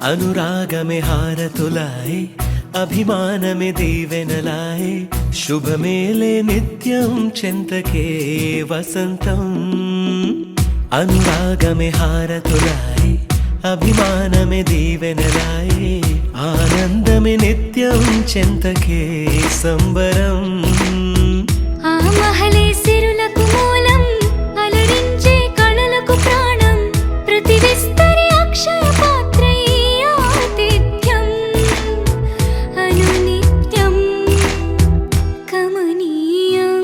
అనురాగమే హారతులాయే అభిమానమే దీవెనలాయే శుభమేలే నిత్యం చెంతకే వసంతం. అనురాగమే హారతులాయే అభిమానమే దీవెనలాయే ఆనందమే నిత్యం చెంతకే సంబరం. ఆ మహలే సిరులకు మూలం అలరించే కళలకు ప్రాణం ప్రతి విస్తరి అక్షయ పాత్రై ఆతిథ్యం అనునిత్యం కమనీయం.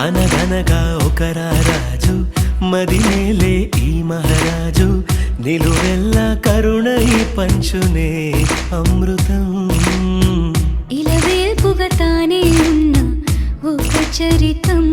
అనగనగా ఒక రాజు మదినేలే ఈ మహారాజు నిలువెల్లా కరుణై పంచునే అమృతం. ఇలవేల్పుగా తానే ఉన్న ఒక చరితం.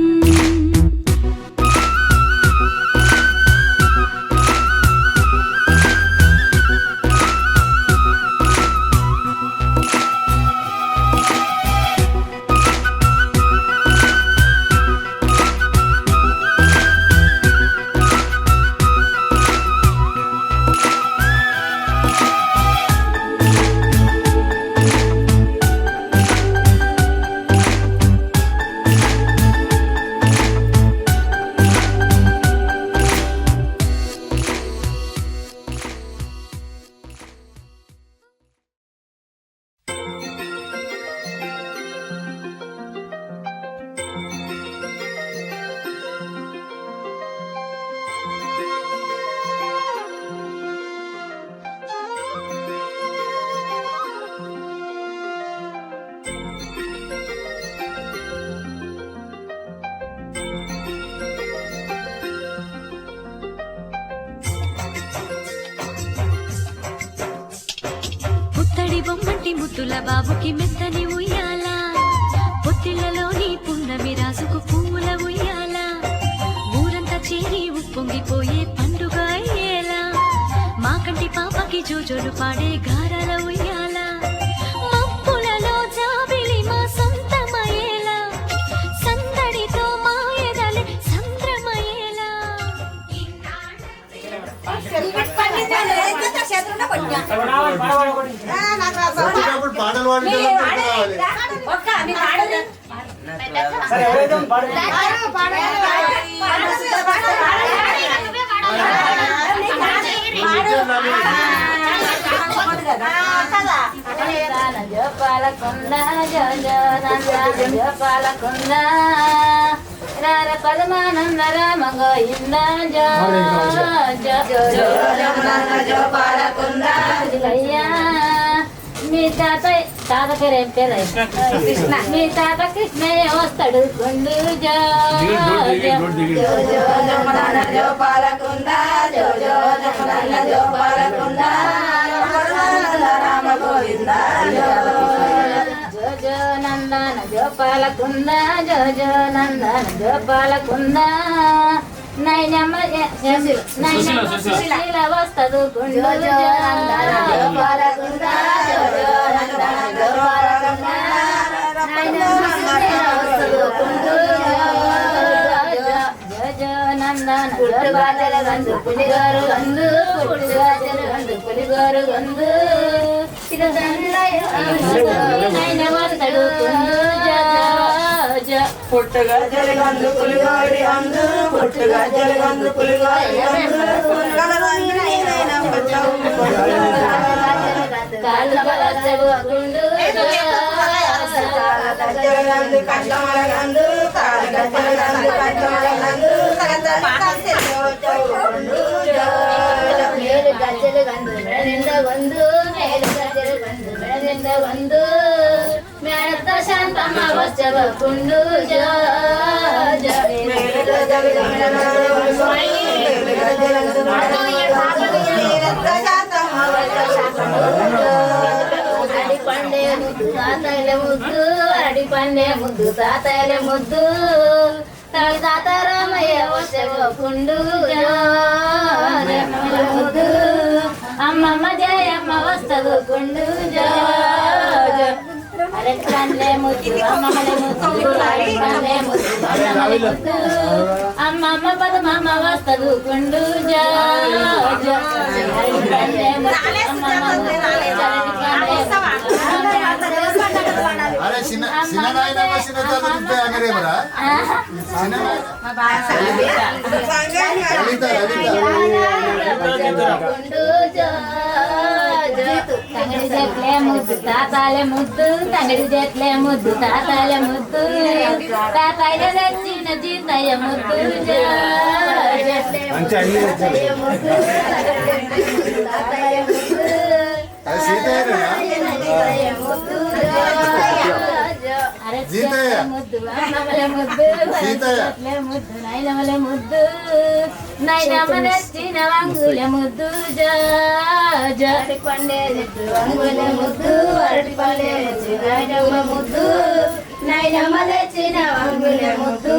బొమ్మంటి ముద్దుల బాబుకి మెత్తని ఉయ్యాల పొత్తిళ్లలోని పున్నమి రాసుకు పూల ఉయ్యాల ఊరంతా చేరి ఉప్పొంగిపోయే పండుగ అయ్యేలా మా కంటి పాపకి జోజోలు పాడే గారాల ఉయ్యాల మప్పులలో జాబిలి మా సొంతమయ్యేలా సందడితో మా ఎదలే సంద్రమయ్యేలా. పాలకొండ పాలకొండ రార పదమానంద రామ గోయింద మీ తాత పేరు ఏం పేరు కృష్ణ. మీ తాత కృష్ణయ్య వస్తాడు గుండు పాలకొండ రామ గోవింద జో నందన జో పాలకొండ జో నందన జో పాలకొండ నైనమ్మ శీల వస్తదు గుండు పాలకొండ పుట్టుగాజల గందు పులిగారు గందు పుట్టుగాజల గందు పులిగారు గందు పుట్టుగా జలగందు పులిగోరి అందు పుట్టుగా జలగందు పులిగోరి జలగందు కట్టమలగందు జలగందు కట్టమలగందు మేలు గజ్జలు గందు మెడనింద గొందు మేలు గజ్జలు గందు మెడనింద గొందు మేడత శాంతమ్మ వచ్చవ కుండు అడి పండే ముద్దు తాతయ్య ముద్దు అడి పండే ముద్దు తాతయ్య ముద్దు తాయి తాత రామయ్య వచ్చవ కుండు ముద్దు అమ్మమ్మ జయమ్మ వస్తవు కుండు అరటి పండ్లే ముద్దు అమ్మమ్మలే ముద్దు అరటి పండ్లే ముద్దు అమ్మమ్మలే ముద్దు అమ్మమ్మ పదమమ్మ వస్తదు కుండు జో జో అరటి పండ్లే ముద్దు అమ్మమ్మ ముద్దు అరటి పండ్లే అరే చిన్న చిన్న నాయనమ్మ చిన్న చదువుతుంటే అంగరేమరా తంగడి చెట్లే ముద్దు తాతాలే ముద్దు తంగడి చెట్లే ముద్దు తాతాలే ముద్దు తాతాయ తెచ్చిన జీతయ్య ముద్దు ముద్దు అమ్మమ్మలే ముద్దు ముద్దు నైనమలే ముద్దు నైనమ్మ తెచ్చిన వంగులే ముద్దు అరటి పండే చెట్టు వంగులే ముద్దు అరటి పండే తెచ్చి నైనమ్మ ముద్దు నైనమ్మ తెచ్చిన వంగులే ముద్దు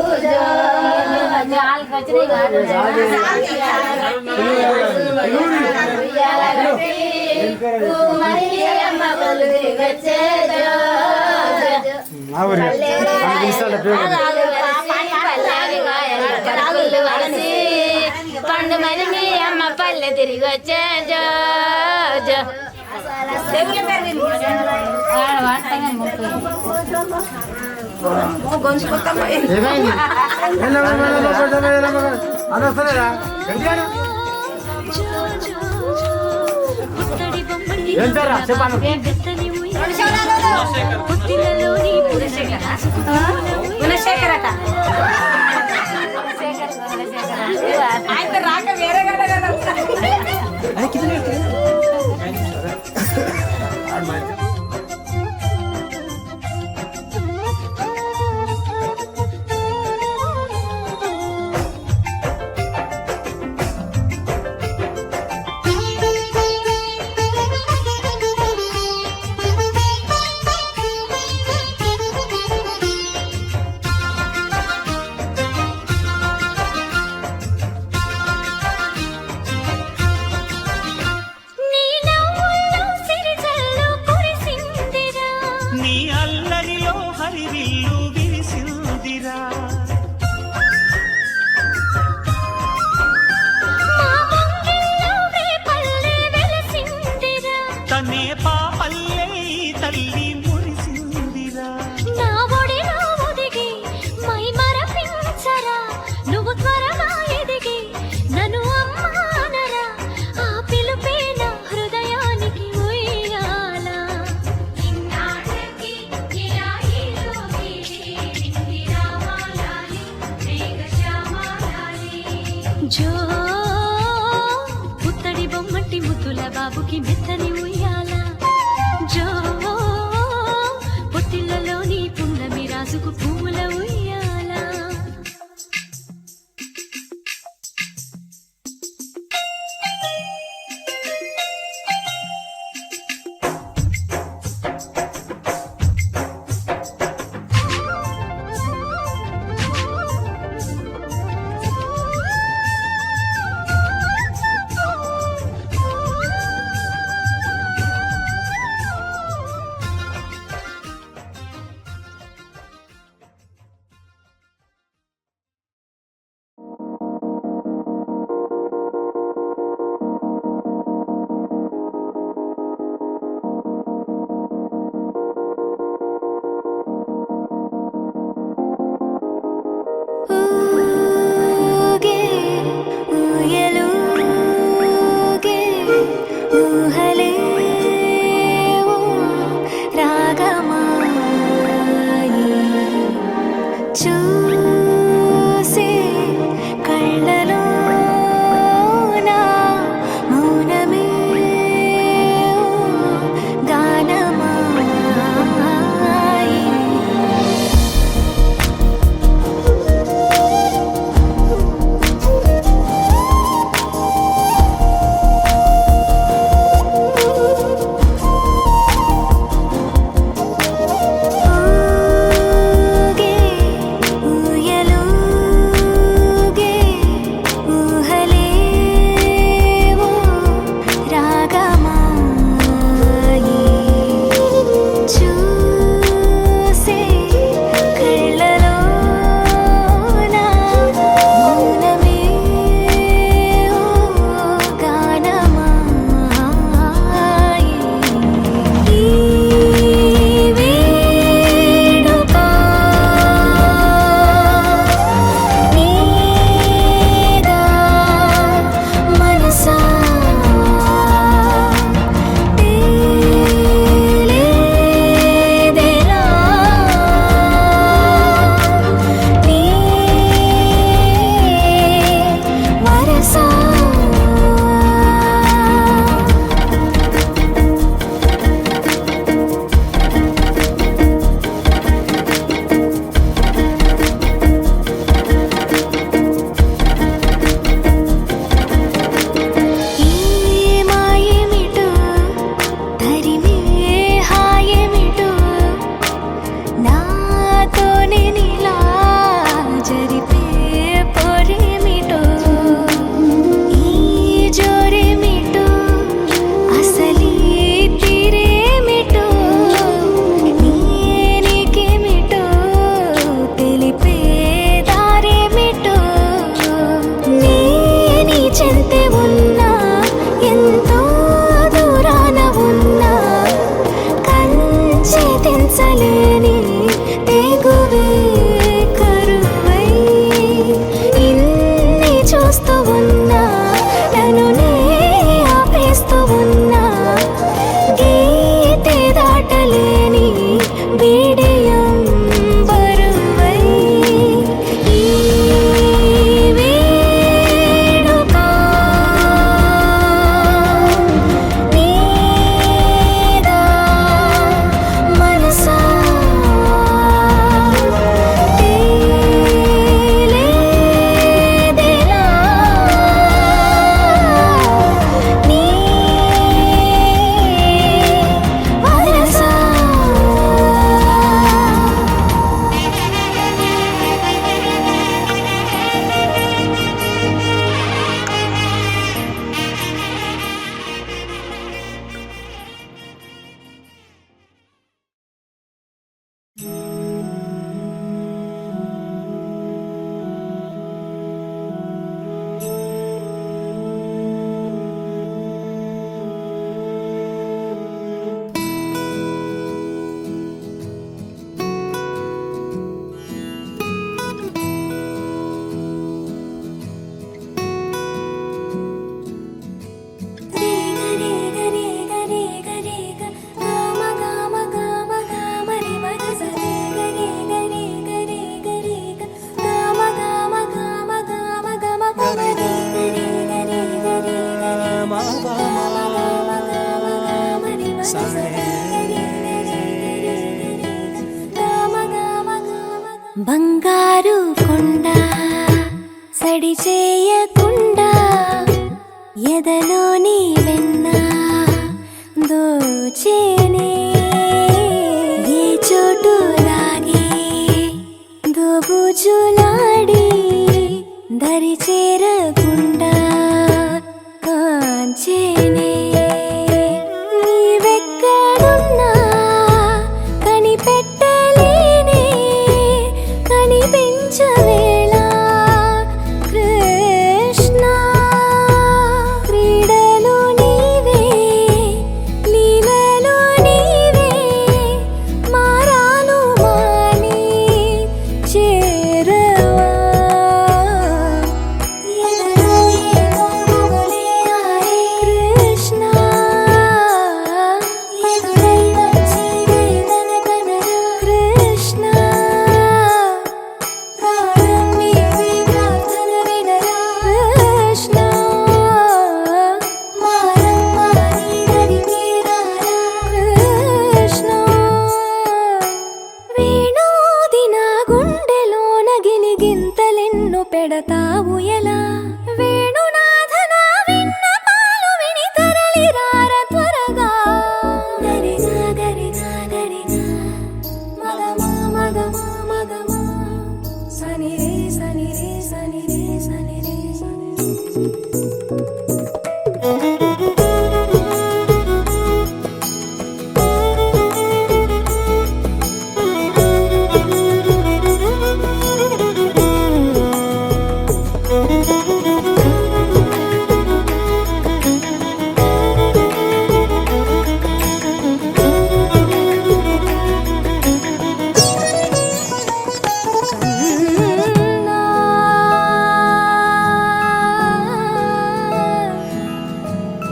పండు మరి మీ అమ్మ పల్లె తిరిగి వచ్చే జో జో పుత్తడి బొమ్మటి మెత్తని ఉయ్యాల పొత్తిలలోని గుణశేఖరట ఆయన రాక వేరే బంగారు కొండ సడి చేయకుండా ఎదలోని వెన్న దోచేనే ఏ చోటు లాగే దోబుజులాడి దరి చేరకుండా కాంచేనే నీవెక్కడున్నా కనిపెట్టలేనే కనిపించవేళ కృష్ణ క్రీడలు నీవే లీలలు నీవే మారాను మాని చేరవా ఎదలో ఏదో మొగలే ఆడే కృష్ణ ఎదురై వచ్చి వేదన కనరా కృష్ణ ప్రాణం నీవే ప్రార్థన వినరా కృష్ణ మారమ్మ నీ దరికి రారా కృష్ణ వేణోది నా గుండెలోన గిలిగింతలెన్ను పెడతావు ఎలా వేణునాథ నా విన్నపాలు విని తరలి రార త్వరగా గరిగా గరిగా గరిగా మగమా మగమా మగమా సని రే సని రే సని రే సని రే సని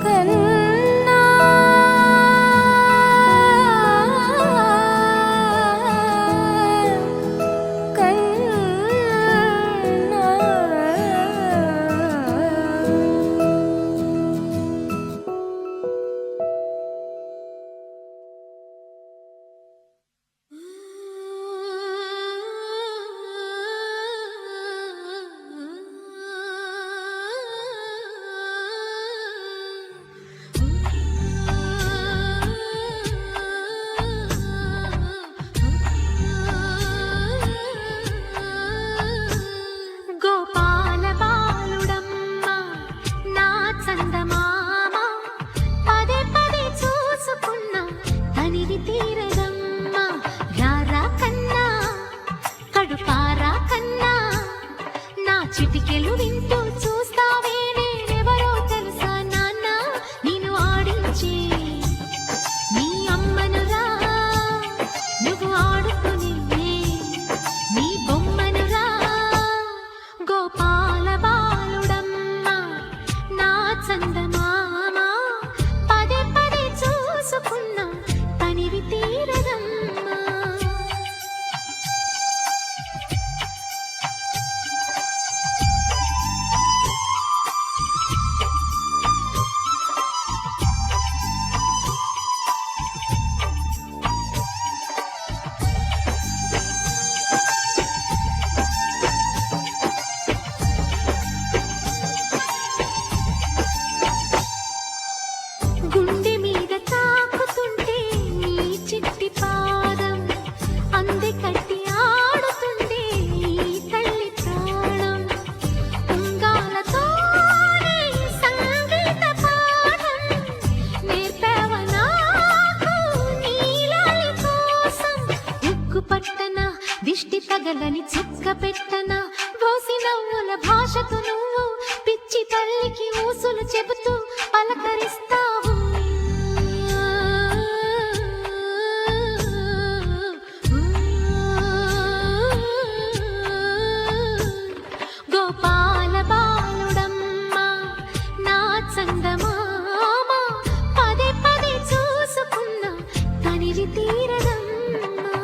కన్నా గోపాల బాలుడమ్మ నా చందమామ పదే పదే చూసుకున్నా తనివి తీరదమ్మ రారా కన్నా కడుపారా కన్నా నా చిటికెలు వింటూ చూస్తావే నేనెవరో తెలుసా నాన్న నేను ఆడించే నీ అమ్మనురా నువ్వు ఆడుకునే నీ బొమ్మనురా గోపాల బాలుడమ్మ నా చందమామ పదే పదే చూసుకున్నా తనివి తీరదమ్మా గుండె మీద తాకుతుంటే నీ చిట్టి పాదం అంది కట్టి ఆడుతుండే ఈ తల్లి ప్రాణం ఉంగాలతోనే సంగీత పాఠం నేర్పావ నాకు నీలాలి కోసం ఉక్కు పట్టన దిష్టి తగలని చుక్క పెట్టన బోసి నవ్వుల భాషతో నువ్వు పిచ్చి తల్లికి ఊసులు చెబుతూ పలకరిస్తావు గోపాల బాలుడమ్మ నా చందమామ పదే పదే చూసుకున్నా తనివి తీరదమ్మా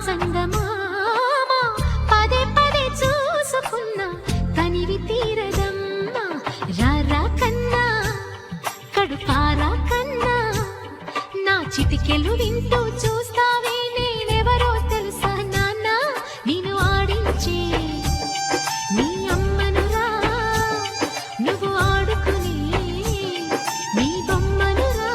చందమామ పదే పదే చూసుకున్నా తనివి తీరదమ్మా రారా కన్నా కడుపారా కన్నా నా చిటికెలు వింటూ చూస్తావే నేనెవరో తెలుసా నాన్న నేను ఆడించే నీ అమ్మనురా నువ్వు ఆడుకుని నీ బొమ్మనురా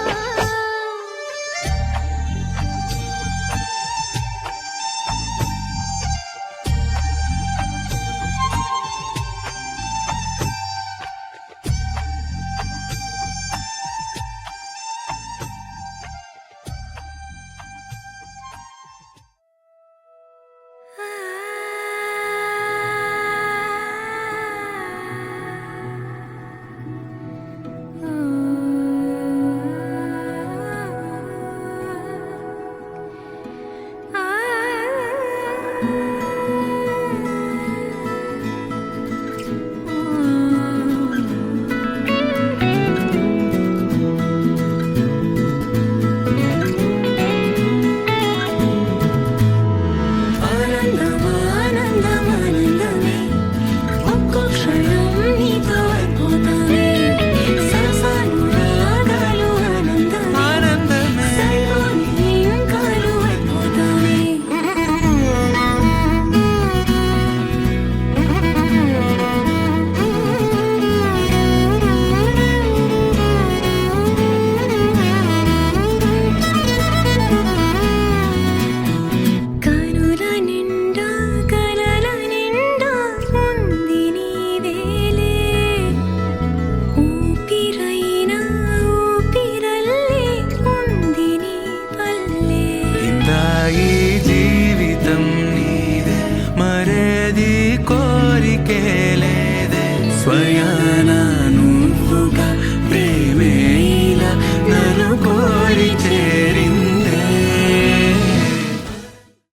ఆ